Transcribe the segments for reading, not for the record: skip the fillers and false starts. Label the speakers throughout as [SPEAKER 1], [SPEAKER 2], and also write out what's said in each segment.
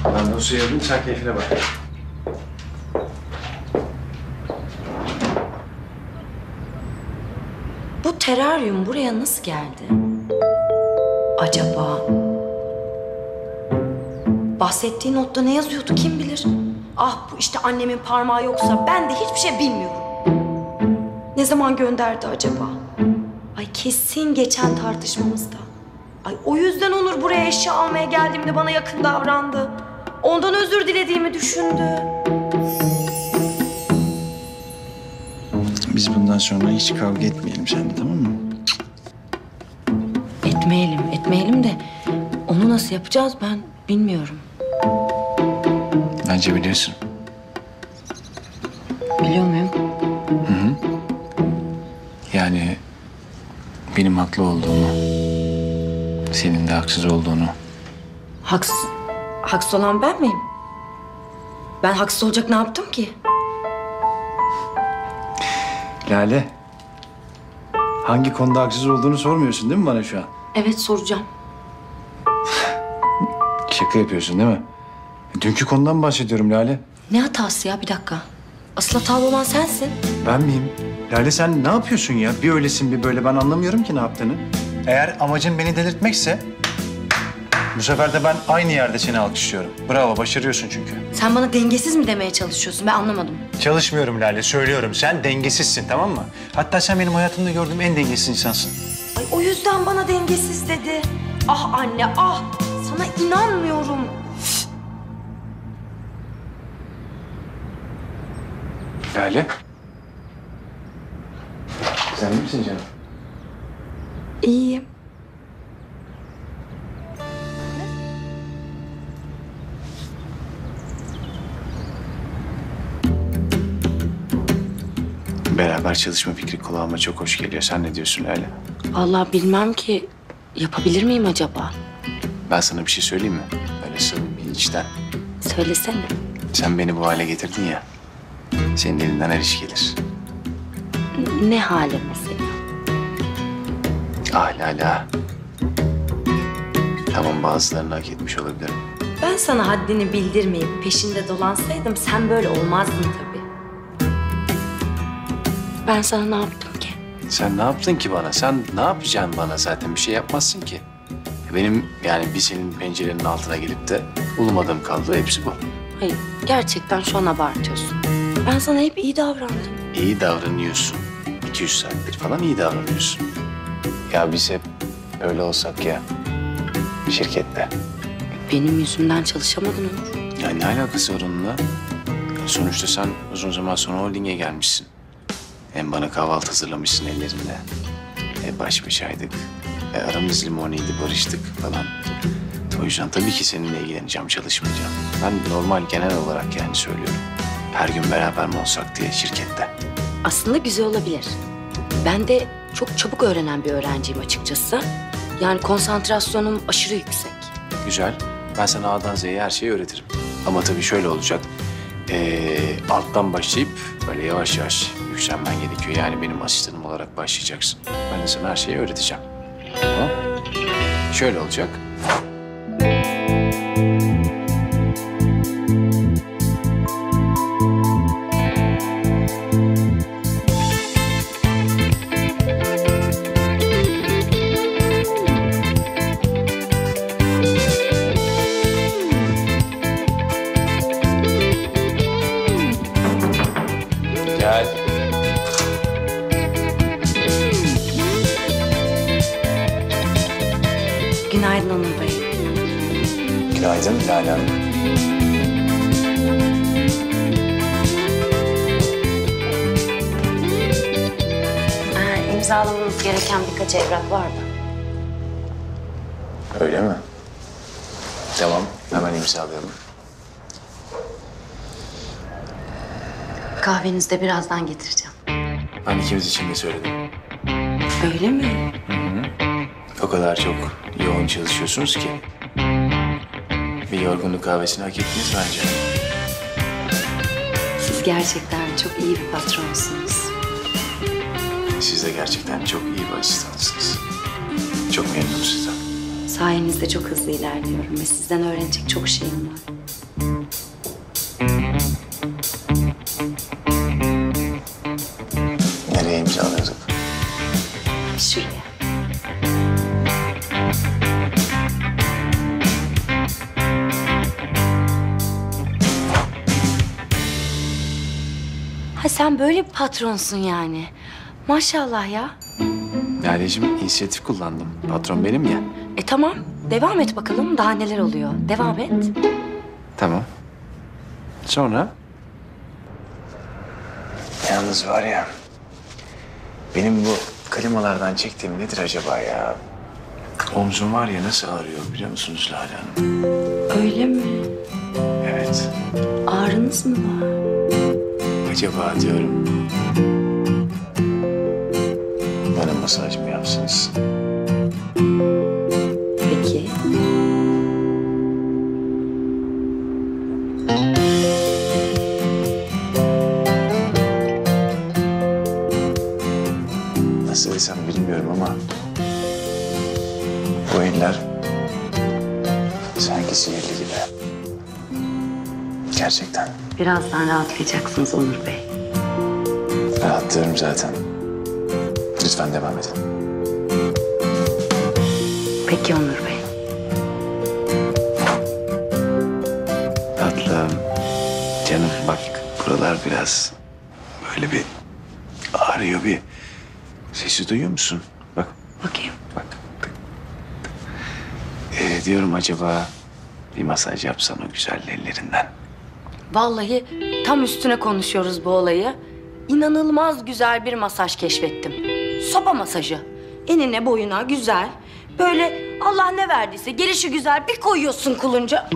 [SPEAKER 1] Ben dosyayı alayım, sen keyfine bak.
[SPEAKER 2] Bu teraryum buraya nasıl geldi? Acaba? Bahsettiği notta ne yazıyordu kim bilir? Ah bu işte annemin parmağı yoksa ben de hiçbir şey bilmiyorum. Ne zaman gönderdi acaba? Ay kesin geçen tartışmamızda. Ay o yüzden Onur buraya eşya almaya geldiğimde bana yakın davrandı. Ondan özür dilediğimi düşündü.
[SPEAKER 1] Biz bundan sonra hiç kavga etmeyelim seninle, tamam mı?
[SPEAKER 2] Etmeyelim de onu nasıl yapacağız ben bilmiyorum.
[SPEAKER 1] Bence biliyorsun.
[SPEAKER 2] Biliyor muyum?
[SPEAKER 1] Yani benim haklı olduğumu, senin de haksız olduğunu.
[SPEAKER 2] Haksız olan ben miyim? Ben haksız olacak ne yaptım ki?
[SPEAKER 1] Lale, hangi konuda haksız olduğunu sormuyorsun değil mi bana şu an?
[SPEAKER 2] Evet soracağım.
[SPEAKER 1] Şaka yapıyorsun değil mi? Dünkü konudan bahsediyorum Lale.
[SPEAKER 2] Ne hatası ya bir dakika. Asıl hatalı olan sensin.
[SPEAKER 1] Ben miyim? Lale sen ne yapıyorsun ya? Bir öylesin bir böyle, ben anlamıyorum ki ne yaptığını. Eğer amacın beni delirtmekse bu sefer de ben aynı yerde seni alkışlıyorum. Bravo, başarıyorsun çünkü.
[SPEAKER 2] Sen bana dengesiz mi demeye çalışıyorsun? Ben anlamadım.
[SPEAKER 1] Çalışmıyorum Lale, söylüyorum. Sen dengesizsin, tamam mı? Hatta sen benim hayatımda gördüğüm en dengesiz insansın.
[SPEAKER 2] Ay o yüzden bana dengesiz dedi. Ah anne ah. Sana inanmıyorum.
[SPEAKER 1] Lale. Sen iyi misin canım?
[SPEAKER 2] İyiyim.
[SPEAKER 1] Beraber çalışma fikri kulağıma çok hoş geliyor. Sen ne diyorsun Lale?
[SPEAKER 2] Vallahi bilmem ki. Yapabilir miyim acaba?
[SPEAKER 1] Ben sana bir şey söyleyeyim mi? Öyle samimi içten.
[SPEAKER 2] Söylesene.
[SPEAKER 1] Sen beni bu hale getirdin ya. Senin elinden her iş gelir.
[SPEAKER 2] Ne hale mesela?
[SPEAKER 1] Ah Lale ah. Tamam, bazılarını hak etmiş olabilirim.
[SPEAKER 2] Ben sana haddini bildirmeyip peşinde dolansaydım sen böyle olmazdın tabii. Ben sana ne yaptım ki?
[SPEAKER 1] Sen ne yaptın ki bana? Sen ne yapacaksın bana zaten? Bir şey yapmazsın ki. Benim yani bir senin pencerenin altına gelip de ulumadığım kaldı. Hepsi bu.
[SPEAKER 2] Hayır, gerçekten şu an abartıyorsun. Ben sana hep iyi davrandım.
[SPEAKER 1] İyi davranıyorsun. 200 saattir falan iyi davranıyorsun. Ya biz hep öyle olsak ya şirkette.
[SPEAKER 2] Benim yüzümden çalışamadın Onur.
[SPEAKER 1] Ya ne alakası var onunla? Sonuçta sen uzun zaman sonra holdinge gelmişsin. Hem bana kahvaltı hazırlamışsın ellerinde. Baş başaydık. Aramız limoniydi, barıştık falan. O yüzden tabii ki seninle ilgileneceğim, çalışmayacağım. Ben normal genel olarak yani söylüyorum. Her gün beraber mi olsak diye şirkette.
[SPEAKER 2] Aslında güzel olabilir. Ben de çok çabuk öğrenen bir öğrenciyim açıkçası. Yani konsantrasyonum aşırı yüksek.
[SPEAKER 1] Güzel. Ben sana A'dan Z'ye her şeyi öğretirim. Ama tabii şöyle olacak. Alttan başlayıp böyle yavaş yavaş yükselmen gerekiyor. Yani benim asistanım olarak başlayacaksın. Ben de sana her şeyi öğreteceğim. Tamam? Şöyle olacak. Gel.
[SPEAKER 2] Günaydın Onur Bey.
[SPEAKER 1] Günaydın Lale Hanım.
[SPEAKER 2] İmzalamamız gereken birkaç evrak vardı.
[SPEAKER 1] Öyle mi? Tamam, hemen imzalayalım.
[SPEAKER 2] Kahvenizi de birazdan getireceğim.
[SPEAKER 1] Ben ikimiz için de söyledim.
[SPEAKER 2] Öyle mi?
[SPEAKER 1] O kadar çok yoğun çalışıyorsunuz ki. Bir yorgunluk kahvesini hak ettiniz bence.
[SPEAKER 2] Siz gerçekten çok iyi bir patronsunuz.
[SPEAKER 1] Siz de gerçekten çok iyi bir asistansınız. Çok memnunum sizden.
[SPEAKER 2] Sayenizde çok hızlı ilerliyorum ve sizden öğrenecek çok şeyim var. Ha sen böyle bir patronsun yani. Maşallah ya.
[SPEAKER 1] Lale'cim inisiyatif kullandım. Patron benim ya.
[SPEAKER 2] Tamam. Devam et bakalım. Daha neler oluyor? Devam et.
[SPEAKER 1] Tamam. Sonra? Yalnız var ya... Benim bu klimalardan çektiğim nedir acaba ya? Omzum var ya nasıl ağrıyor biliyor musunuz Lale Hanım?
[SPEAKER 2] Öyle mi?
[SPEAKER 1] Evet.
[SPEAKER 2] Ağrınız mı var?
[SPEAKER 1] Acaba diyorum... Bana masaj mı yapsınız?
[SPEAKER 2] Peki.
[SPEAKER 1] Nasıl desem bilmiyorum ama... Bu eller... Sanki sihirli gibi. Gerçekten.
[SPEAKER 2] Birazdan rahatlayacaksınız Onur Bey.
[SPEAKER 1] Rahatlıyorum zaten. Lütfen devam edin.
[SPEAKER 2] Peki Onur Bey.
[SPEAKER 1] Tatlım. Canım bak buralar biraz böyle bir ağrıyor bir. Sesi duyuyor musun? Bak
[SPEAKER 2] Bakayım.
[SPEAKER 1] bak. Diyorum acaba bir masaj yapsan o güzel ellerinden.
[SPEAKER 2] Vallahi tam üstüne konuşuyoruz bu olayı. İnanılmaz güzel bir masaj keşfettim. Sopa masajı. Enine boyuna güzel. Böyle Allah ne verdiyse gelişi güzel bir koyuyorsun kulunca.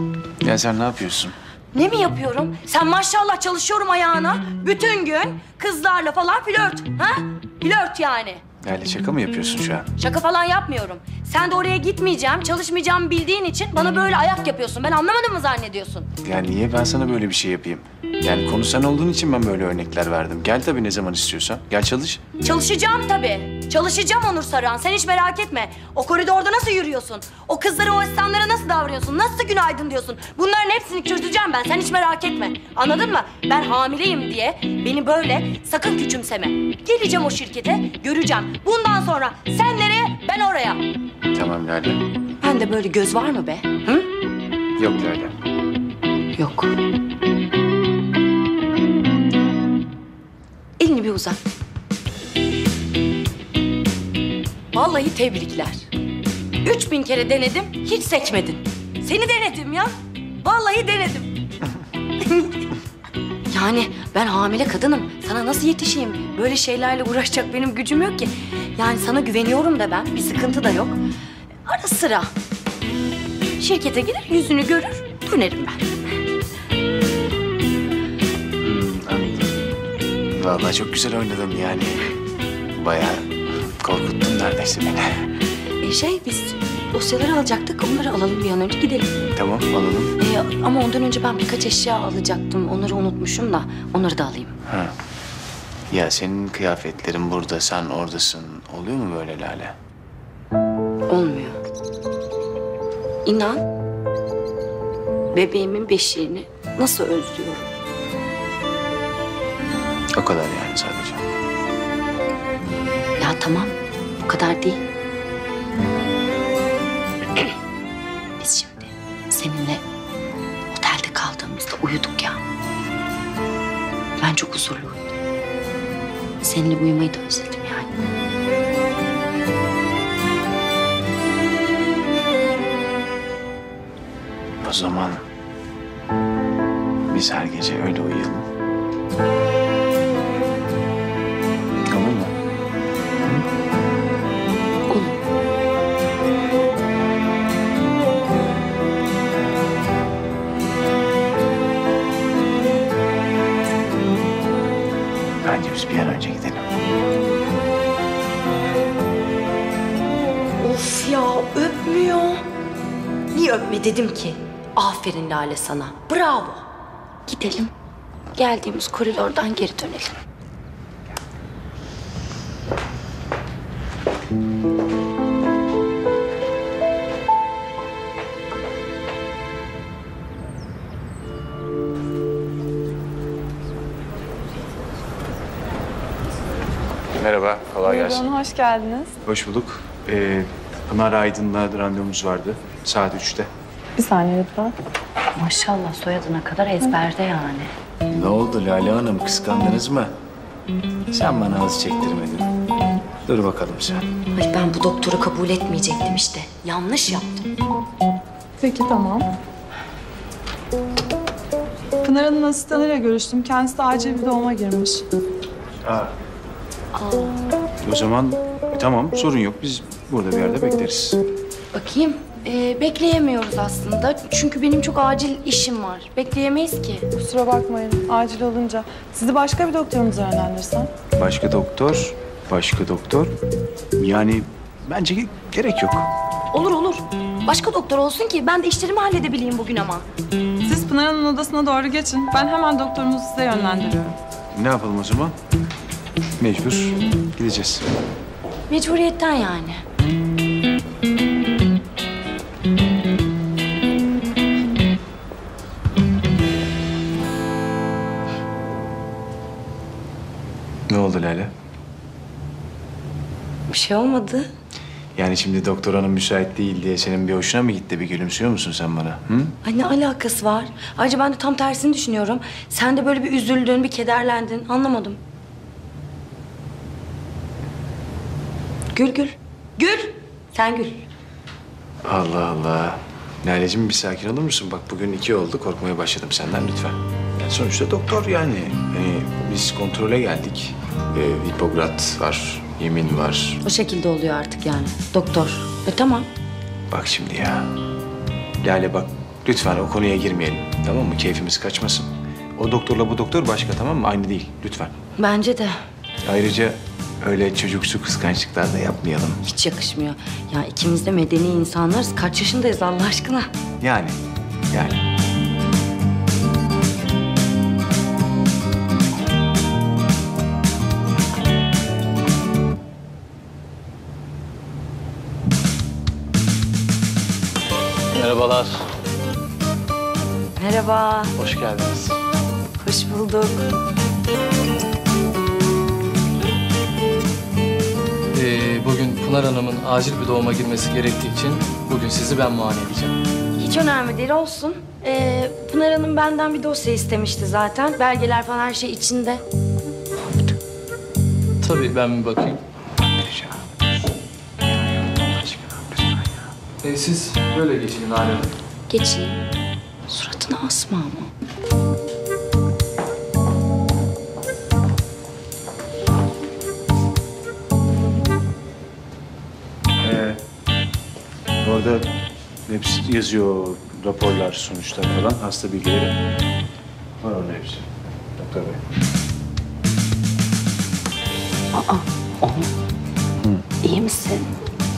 [SPEAKER 1] Ya sen ne yapıyorsun?
[SPEAKER 2] Ne mi yapıyorum? Sen maşallah çalışıyorum ayağına. Bütün gün kızlarla falan flört. Ha? Flört yani.
[SPEAKER 1] Lale şaka mı yapıyorsun şu an?
[SPEAKER 2] Şaka falan yapmıyorum. Sen de oraya gitmeyeceğim, çalışmayacağımı bildiğin için bana böyle ayak yapıyorsun. Ben anlamadım mı zannediyorsun?
[SPEAKER 1] Ya niye ben sana böyle bir şey yapayım? Yani konu sen olduğun için ben böyle örnekler verdim. Gel tabii ne zaman istiyorsan. Gel çalış.
[SPEAKER 2] Çalışacağım tabii. Çalışacağım Onur Saran. Sen hiç merak etme. O koridorda nasıl yürüyorsun? O kızlara, o asistanlara nasıl davranıyorsun? Nasıl günaydın diyorsun? Bunların hepsini çözeceğim ben. Sen hiç merak etme. Anladın mı? Ben hamileyim diye beni böyle sakın küçümseme. Geleceğim o şirkete, göreceğim. Bundan sonra sen nereye, ben oraya.
[SPEAKER 1] Tamam Lale.
[SPEAKER 2] Bende böyle göz var mı be? Hı?
[SPEAKER 1] Yok Lale.
[SPEAKER 2] Yok. Elini bir uzat. Vallahi tebrikler. 3000 kere denedim, hiç sekmedin. Seni denedim ya. Vallahi denedim. Yani ben hamile kadınım. Sana nasıl yetişeyim? Böyle şeylerle uğraşacak benim gücüm yok ki. Yani sana güveniyorum da ben. Bir sıkıntı da yok. Ara sıra şirkete gelir, yüzünü görür, dönerim ben.
[SPEAKER 1] Anladım. Vallahi çok güzel oynadın yani. Bayağı korkuttun neredeyse beni.
[SPEAKER 2] Biz dosyaları alacaktık. Onları alalım bir an önce gidelim.
[SPEAKER 1] Tamam alalım.
[SPEAKER 2] Ama ondan önce ben birkaç eşya alacaktım. Onları unutmuşum da onları da alayım.
[SPEAKER 1] Ha. Ya senin kıyafetlerin burada, sen oradasın. Oluyor mu böyle Lale?
[SPEAKER 2] Olmuyor. İnan, bebeğimin beşiğini nasıl özlüyorum.
[SPEAKER 1] O kadar yani sadece.
[SPEAKER 2] Ya tamam, bu kadar değil. Biz şimdi seninle otelde kaldığımızda uyuduk ya. Ben çok huzurlu uyudum. Seninle uyumayı da özledim yani.
[SPEAKER 1] O zaman biz her gece öyle uyuyalım. Olur mu?
[SPEAKER 2] Olur.
[SPEAKER 1] Bence biz bir an önce gidelim.
[SPEAKER 2] Of ya, öpmüyor. Niye öpme dedim ki? Aferin Lale sana. Bravo. Gidelim. Geldiğimiz koridordan geri dönelim.
[SPEAKER 1] Merhaba, kolay gelsin.
[SPEAKER 3] Buyurun, hoş geldiniz.
[SPEAKER 1] Hoş bulduk. Pınar Aydın'la randevumuz vardı. Saat 3'te.
[SPEAKER 3] Bir saniye lütfen.
[SPEAKER 2] Maşallah soyadına kadar ezberde yani.
[SPEAKER 1] Ne oldu Lale Hanım, kıskandınız mı? Sen bana az çektirmedin. Dur bakalım sen.
[SPEAKER 2] Ay ben bu doktoru kabul etmeyecektim işte. Yanlış yaptım.
[SPEAKER 3] Peki tamam. Pınar Hanım'ın asistanıyla görüştüm. Kendisi de acil bir doğuma girmiş.
[SPEAKER 1] O zaman tamam, sorun yok. Biz burada bir yerde bekleriz.
[SPEAKER 2] Bakayım. Bekleyemiyoruz aslında. Çünkü benim çok acil işim var. Bekleyemeyiz ki.
[SPEAKER 3] Kusura bakmayın acil olunca. Sizi başka bir doktorumuza yönlendirsem.
[SPEAKER 1] Başka doktor, başka doktor. Yani bence gerek yok.
[SPEAKER 2] Olur olur. Başka doktor olsun ki ben de işlerimi halledebileyim bugün ama.
[SPEAKER 3] Siz Pınar Hanım'ın odasına doğru geçin. Ben hemen doktorumuzu size yönlendiriyorum.
[SPEAKER 1] Ne yapalım o zaman? Mecbur gideceğiz.
[SPEAKER 2] Mecburiyetten yani.
[SPEAKER 1] Ne oldu Lale?
[SPEAKER 2] Bir şey olmadı.
[SPEAKER 1] Yani şimdi doktor hanım müsait değil diye senin bir hoşuna mı gitti? Bir gülümsüyor musun sen bana? Hı?
[SPEAKER 2] Ay ne alakası var? Ayrıca ben de tam tersini düşünüyorum. Sen de böyle bir üzüldün, bir kederlendin. Anlamadım. Gül gül. Gül. Sen gül.
[SPEAKER 1] Allah Allah. Lale'cim bir sakin olur musun? Bak bugün 2 oldu. Korkmaya başladım senden lütfen. Yani sonuçta doktor yani. Hani biz kontrole geldik. Hipokrat var, yemin var.
[SPEAKER 2] O şekilde oluyor artık yani. Doktor. Tamam.
[SPEAKER 1] Bak şimdi ya. Lale bak lütfen o konuya girmeyelim. Tamam mı? Keyfimiz kaçmasın. O doktorla bu doktor başka, tamam mı? Aynı değil. Lütfen.
[SPEAKER 2] Bence de
[SPEAKER 1] Ayrıca öyle çocuksu kıskançlıklar da yapmayalım.
[SPEAKER 2] hiç yakışmıyor. Ya ikimiz de medeni insanlarız. Kaç yaşındayız Allah aşkına?
[SPEAKER 1] Yani.
[SPEAKER 4] Merhabalar,
[SPEAKER 2] Merhaba.
[SPEAKER 4] hoş geldiniz.
[SPEAKER 2] Hoş bulduk.
[SPEAKER 4] Bugün Pınar Hanım'ın acil bir doğuma girmesi gerektiği için bugün sizi ben muayene edeceğim.
[SPEAKER 2] Hiç önemli değil olsun. Pınar Hanım benden bir dosya istemişti zaten. Belgeler falan her şey içinde.
[SPEAKER 4] Tabii ben bir bakayım. Siz böyle geçin Lale Hanım.
[SPEAKER 2] Geçeyim. Suratına asma ama.
[SPEAKER 1] Orada hepsi yazıyor, raporlar, sonuçlar falan, hasta bilgileri. Var orada hepsi. Doktor Bey.
[SPEAKER 2] İyi misin?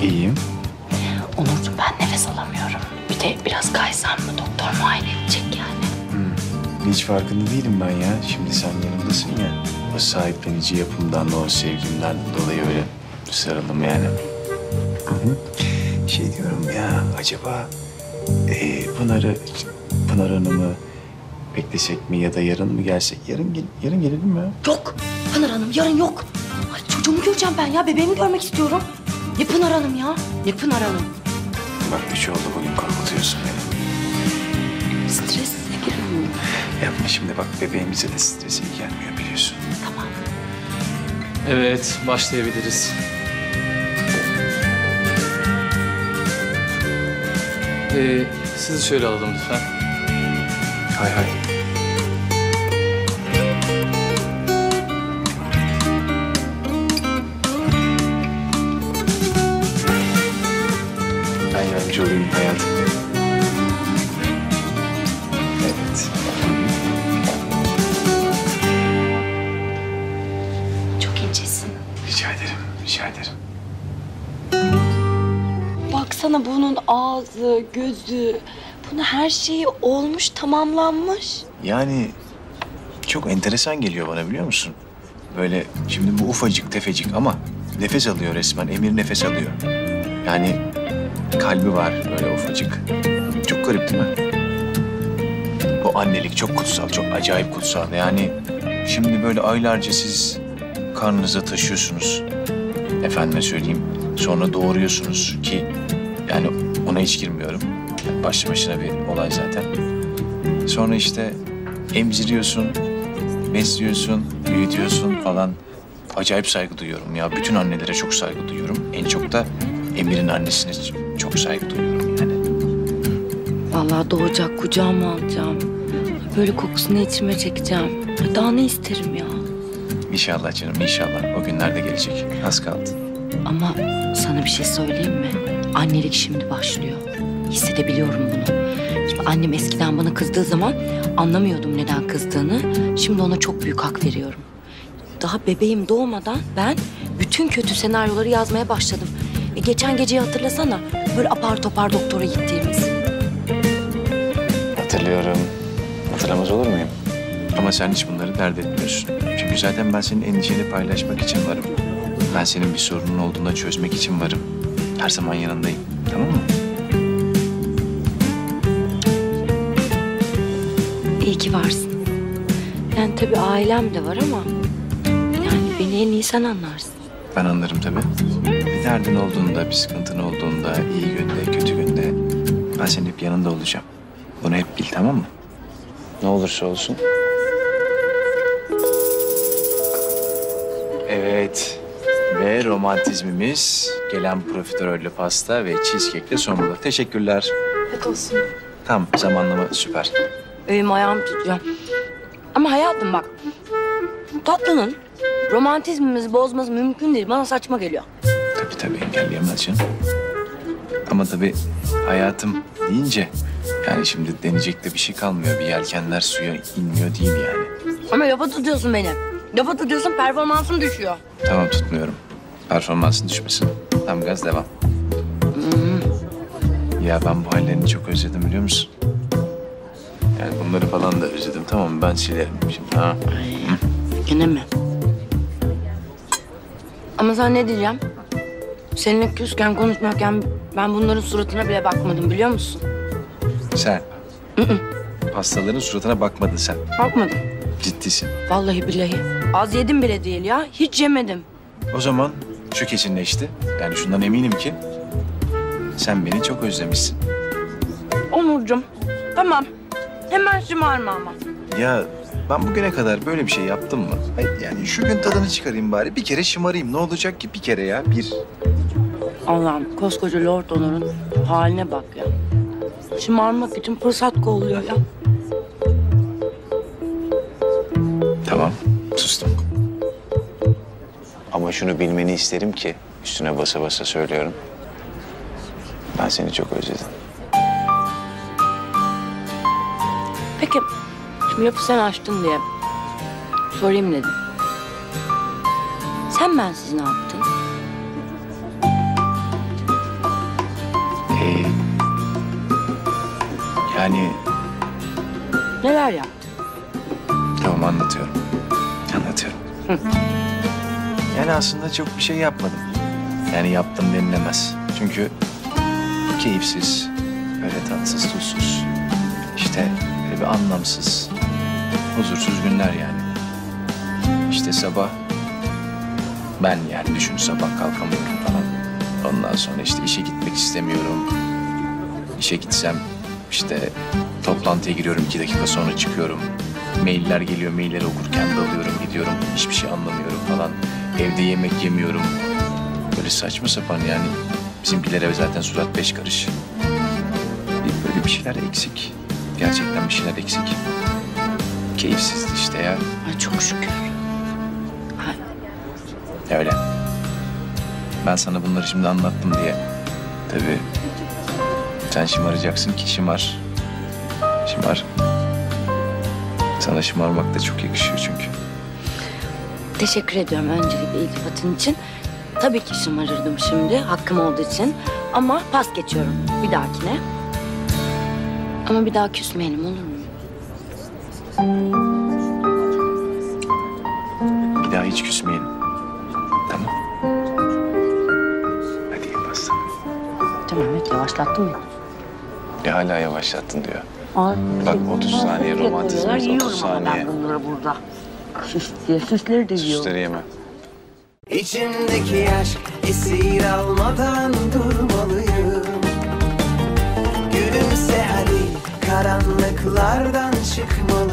[SPEAKER 1] İyiyim.
[SPEAKER 2] Onurcuğum ben nefes alamıyorum. Bir de biraz kaysam mı doktor muayene edecek yani.
[SPEAKER 1] Hiç farkında değilim ben ya. Şimdi sen yanımdasın ya. O sahiplenici yapımdan, o sevgimden dolayı öyle sarıldım yani. Şey diyorum ya, acaba Pınar Hanım'ı beklesek mi ya da yarın mı gelsek? Yarın gelelim mi?
[SPEAKER 2] Yok Pınar Hanım yarın yok. Ay, çocuğumu göreceğim ben ya. Bebeğimi görmek istiyorum. Ne Pınar Hanım ya? Ne Pınar Hanım?
[SPEAKER 1] Bak 3 oldu bugün, korkutuyorsun beni.
[SPEAKER 2] Stres giriyorum.
[SPEAKER 1] Yapma şimdi, bak bebeğimize de stresi iyi gelmiyor biliyorsun.
[SPEAKER 2] Tamam.
[SPEAKER 4] Evet, başlayabiliriz. Sizi şöyle alalım lütfen.
[SPEAKER 1] Hay hay. Ben yardımcı olayım hayatım. Evet.
[SPEAKER 2] Çok incesin.
[SPEAKER 1] Rica ederim, rica ederim.
[SPEAKER 2] Baksana bunun ağzı, gözü, bunun her şeyi olmuş, tamamlanmış.
[SPEAKER 1] Yani çok enteresan geliyor bana, biliyor musun? Böyle şimdi bu ufacık tefecik ama nefes alıyor resmen. Emir nefes alıyor. Yani kalbi var böyle ufacık. Çok garip değil mi? Bu annelik çok kutsal, çok acayip kutsal. Yani şimdi böyle aylarca siz karnınıza taşıyorsunuz. Efendime söyleyeyim. Sonra doğuruyorsunuz ki yani ona hiç girmiyorum. Başlı başına bir olay zaten. Sonra işte emziriyorsun, besliyorsun, büyütüyorsun falan. Acayip saygı duyuyorum ya. Bütün annelere çok saygı duyuyorum. En çok da Emir'in annesine çok saygı duyuyorum yani.
[SPEAKER 2] Vallahi doğacak kucağıma alacağım. Böyle kokusunu içime çekeceğim. Daha ne isterim ya?
[SPEAKER 1] İnşallah canım, inşallah. O günler de gelecek. Az kaldı.
[SPEAKER 2] Ama sana bir şey söyleyeyim mi? Annelik şimdi başlıyor. Hissedebiliyorum bunu. Şimdi annem eskiden bana kızdığı zaman anlamıyordum neden kızdığını. Şimdi ona çok büyük hak veriyorum. Daha bebeğim doğmadan ben bütün kötü senaryoları yazmaya başladım. Geçen geceyi hatırlasana. Böyle apar topar doktora gittiğimiz.
[SPEAKER 1] Hatırlıyorum. Hatırlamaz olur muyum? Ama sen hiç bunları dert etmiyorsun. Çünkü zaten ben senin endişeni paylaşmak için varım. Ben senin bir sorunun olduğunda çözmek için varım. Her zaman yanındayım. Tamam mı?
[SPEAKER 2] İyi ki varsın. Yani tabii ailem de var ama... yani beni en iyi sen anlarsın.
[SPEAKER 1] Ben anlarım tabii. Bir derdin olduğunda, bir sıkıntın olduğunda, iyi günde, kötü günde... ben senin hep yanında olacağım. Bunu hep bil, tamam mı? Ne olursa olsun. Evet. Ve romantizmimiz gelen profiterollü pasta ve cheesecake'le son bulur. Teşekkürler.
[SPEAKER 3] Afiyet olsun.
[SPEAKER 1] Tam zamanlama süper.
[SPEAKER 2] Elim ayağım tutuyor. Ama hayatım bak... tatlının romantizmimizi bozması mümkün değil. Bana saçma geliyor.
[SPEAKER 1] Tabii engelleyemez canım. Ama tabii hayatım deyince... yani şimdi deneyecek de bir şey kalmıyor. Bir yelkenler suya inmiyor değil yani.
[SPEAKER 2] Ama lafa tutuyorsun beni. Lafa tutuyorsun, performansım düşüyor.
[SPEAKER 1] Tamam tutmuyorum. Performansın düşmesin. Tam gaz devam. Ya ben bu hallerini çok özledim biliyor musun? Yani bunları falan da özledim. Tamam mı? Ben silerim şimdi. Ha?
[SPEAKER 2] Yine mi? Ama sen ne diyeceğim? Seninle küsken konuşmarken ben bunların suratına bile bakmadım biliyor musun?
[SPEAKER 1] Sen? Pastaların suratına bakmadın sen.
[SPEAKER 2] Bakmadım.
[SPEAKER 1] Ciddisin.
[SPEAKER 2] Vallahi billahi. Az yedim bile değil ya. Hiç yemedim.
[SPEAKER 1] O zaman şu kesinleşti. Yani şundan eminim ki sen beni çok özlemişsin.
[SPEAKER 2] Onurcuğum. Tamam. Hemen şımarma ama.
[SPEAKER 1] Ya ben bugüne kadar böyle bir şey yaptım mı? Hayır, yani şu gün tadını çıkarayım bari. Bir kere şımarayım. Ne olacak ki bir kere ya? Bir.
[SPEAKER 2] Allah'ım koskoca Lord Onur'un haline bak ya. Şımarmak için fırsat kolluyor ya.
[SPEAKER 1] Tamam, sustum. Ama şunu bilmeni isterim ki üstüne basa basa söylüyorum. Ben seni çok özledim.
[SPEAKER 2] Peki, şimdi lafı sen açtın diye sorayım dedim. Sen bensiz ne yaptın?
[SPEAKER 1] Yani
[SPEAKER 2] Neler yaptın?
[SPEAKER 1] tamam anlatıyorum. Yani aslında çok bir şey yapmadım. Yani yaptım denilemez. Çünkü keyifsiz, böyle tatsız tuzsuz. İşte böyle bir anlamsız, huzursuz günler yani. İşte sabah ben yani düşün sabah kalkamıyorum falan. Ondan sonra işte işe gitmek istemiyorum. İşe gitsem işte toplantıya giriyorum 2 dakika sonra çıkıyorum. Mailler geliyor, mailleri okurken dalıyorum, gidiyorum. Hiçbir şey anlamıyorum falan. Evde yemek yemiyorum. Böyle saçma sapan yani. Bizimkiler eve zaten surat 5 karış. Böyle bir şeyler eksik. Gerçekten bir şeyler eksik. Keyifsizdi işte ya.
[SPEAKER 2] Ay çok şükür. Ay,
[SPEAKER 1] Öyle. Ben sana bunları şimdi anlattım diye. Tabii sen şımaracaksın ki şımar. Şımar. Sana şımarmak da çok yakışıyor çünkü.
[SPEAKER 2] teşekkür ediyorum öncelikle iltifatın için. Tabii ki şımarırdım şimdi hakkım olduğu için. Ama pas geçiyorum bir dahakine. Ama bir daha küsmeyelim olur mu?
[SPEAKER 1] Bir daha hiç küsmeyelim. Tamam. Hadi ye pasta.
[SPEAKER 2] Tamam evet yavaşlattın mı?
[SPEAKER 1] Ya hala yavaşlattın diyor.
[SPEAKER 2] Ay,
[SPEAKER 1] Bak 30 saniye romantizmiz, 30
[SPEAKER 2] yiyorum
[SPEAKER 1] saniye.
[SPEAKER 2] ama ben bunları burada. Süs diye süsleri de yiyorum.
[SPEAKER 1] Süsleri yeme.
[SPEAKER 5] İçimdeki aşk esir almadan durmalıyım. Gülümse hadi karanlıklardan çıkmalıyım.